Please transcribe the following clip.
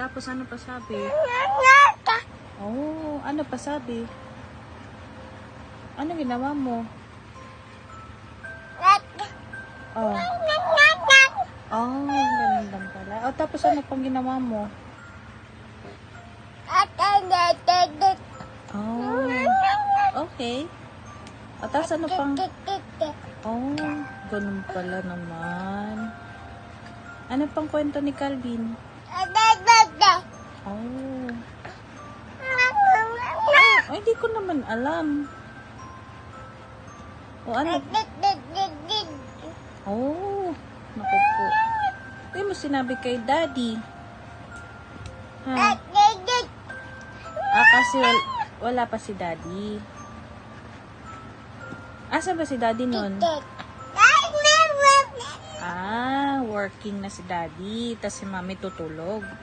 Tapos ano pa sabi? Oh, ano pa sabi? Ano ginawa mo? Oh. Oh, ganun lang pala. Oh, tapos ano pang ginawa mo? Oh, okay. O, tapos ano pang... Oh, ganun pala naman. Ano pang kwento ni Calvin? Oh. Ay, di ko naman alam. O, ano? Oh, naku po. Hindi mo sinabi kay Daddy. Ha? Kasi wala pa si Daddy. Asa ba si Daddy nun? Working na si Daddy. Tapos si Mami tutulog.